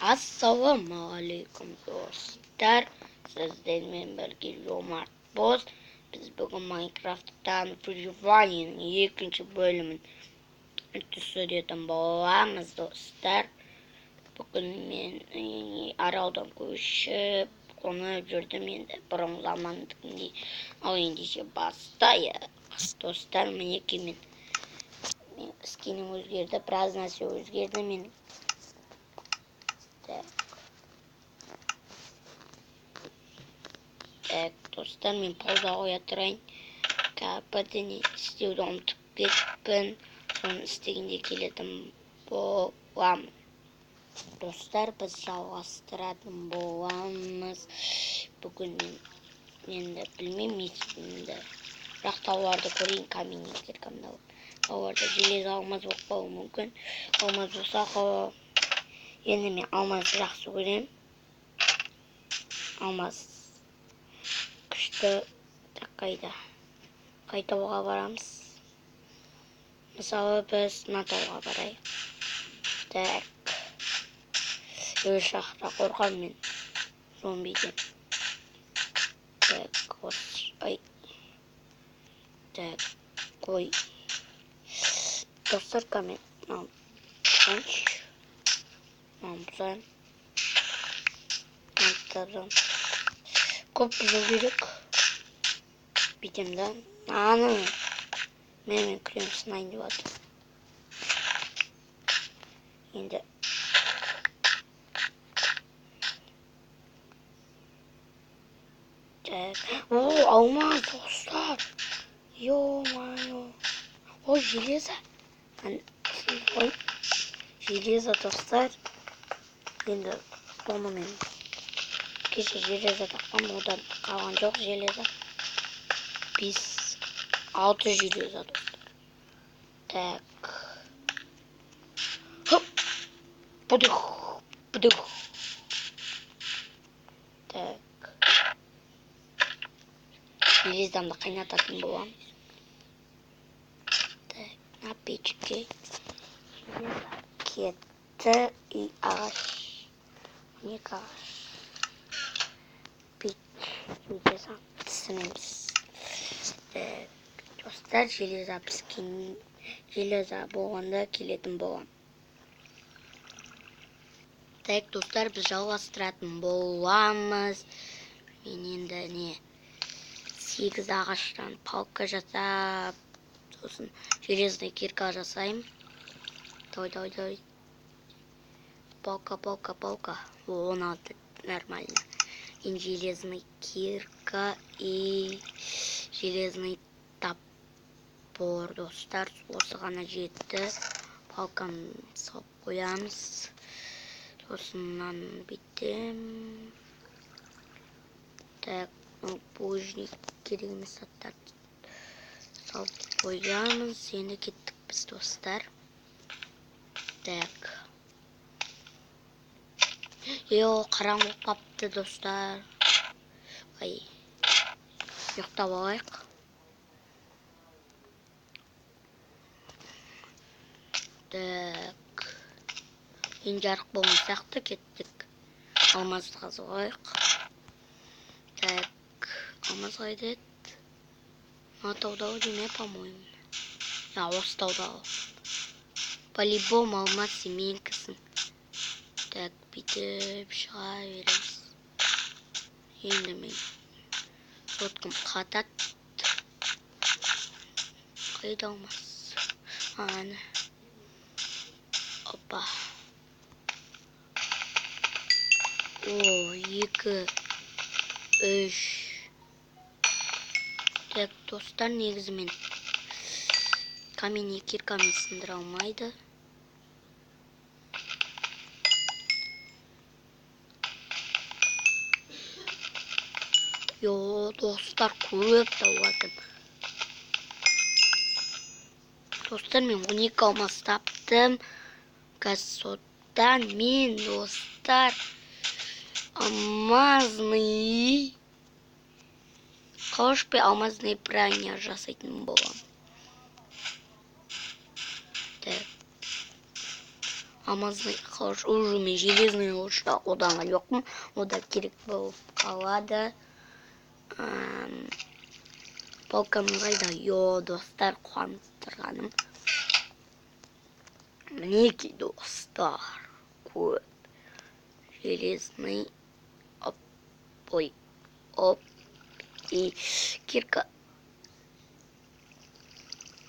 Assalomualaikum do'stlar. Sizlarмен birga Jomart Boz. Biz bugun Minecraft'tan Free Fire'ning ikkinchi bölümün üstüsüden boğamız do'stlar. Bugün men araldan koşup onu öldürdüm endi biron zamandagidek o'yinga bastayız. Do'stlar, meniki men skinim o'zgardi, biroz narsa o'zgardi men. Dostlar, men pauza qo'yaturang. Kapatini istuvda unutib ketdim. So'ng istaganda keladim bo'lam. Dostlar, biz жалғастыратын боламыз. Bugun endi bilmayman endi. Biroq tovarda ko'ring, kaminga kirganda tovarda железо olmaz bo'lib mumkin. Olmaz bo'lsa, endi men olmaz yaxshi ko'raman. Olmaz qayta o'g'a boramiz. Мысалы, biz Natolga boraylik. Так. Yo'shaqda qo'rqaman men zombidan. Так, ay. Так, qo'y. Dostlar, kamen. Mamsan. Antadan. Ko'p bize gerek. Bitimden. Ana. Men krem sınayın diyordu. Şimdi. Oo, olmaz dostlar. Yo-mayo. O железо. Ой. Железо dostlar. Şimdi onu men. Keşke железо takmam, odan kalan çok железо. Biz 6 железо dostlar. Так. Хоп. Пудух. Так. Железомды қайнататын боламыз. Так, на печке. Кетті и ағаш. Не ағаш. Печ. Железо пісіреміз. Так, достар, железо піскен. Железо болғанда келетін болам. Так, достар, біз жалғастыратын боламыз. Мен енді не 8 ағаштан палка жасап, сосын железный кирка жасайым. Давай. Палка. 16, нормально. И железный кирка и железный топор, достар. Осы ғана жетті. Палканы салып қоямыз. Осынан биттім. Так, божник керек емес заттарды салып қоямыз. Енді кеттік біз, достар. Так. Қараңғы болып қапты, достар. Ай. Ұйықтап алайық. Так. Енді жарық болған сияқты кеттік. Алмазды қазылайық. Так. Алмаз қайда еді? Матаудағы деме, по-моему. Осы таудағы. По-любому алмаз менікісің. Так, бүйтіп шыға береміз. Енді мен соткым қатат. Қайда алмаз? Аны. Опа. О, 2, 3. Так, достар, негізімен каменный киркамен сындыра алмайды. Достар, көп тауатым. Достар, мен 12 алмаз таптым. Соттан мен, достар, алмазный алмазный броня жасайтын болам. Так. алмазный қылыш уже мен железный қылышты қолданған жоқпын, ода керек болып қалады. Палкамыз қайда? Достар, қуанып тұрғаным. Мінекей достар, көп железный оп, и кирка,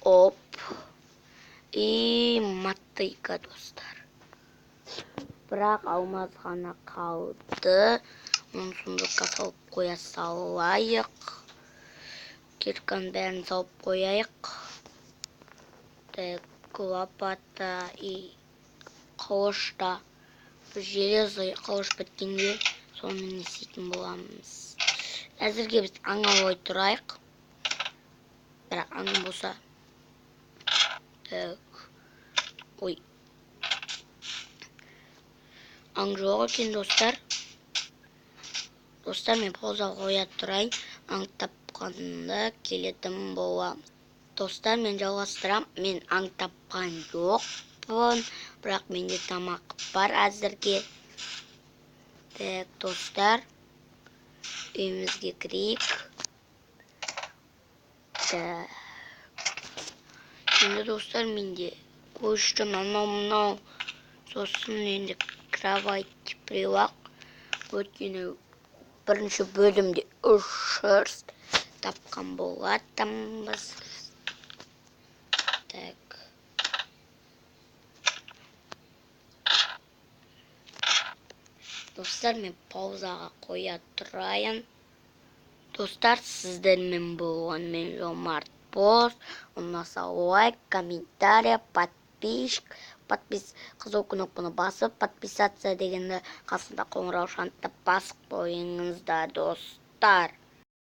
оп, и мотыга достар. Бірақ алмаз ғана қалды. Оны сундукка салып қоя салайық. Кирканың бәрін салып қояйық. Так, лопата и қылышта. Железный қылыш біткенде соны не істейтін боламыз. Әзірге біз аң аулай тұрайық. Бірақ аң болса. Так. Ой. Аң жоқ екен достар. Достар, мен пауза қоя тұрайын. Аң тапқанда келетін боламыз. Достар, мен жалғастырам. Мен аң тапқан жоқпын. Бірақ менде тамақ бар әзірге. Так, достар. Үйімізге кірейік. Так. Енді достар, менде көштім анау. Сосын енді кровать прилақ. Өткені бірінші бөлімде 3 шерсть тапқан болатынбыз. Так. Достар, мен паузаға қоя тұрайын. Достар, сіздермен болған мен Жомарт Бос. Ұнаса лайк, комментарий, қызыл кнопканы басып, подписаться дегенді қасында қоңырау шантты басып қойыңыздар достар.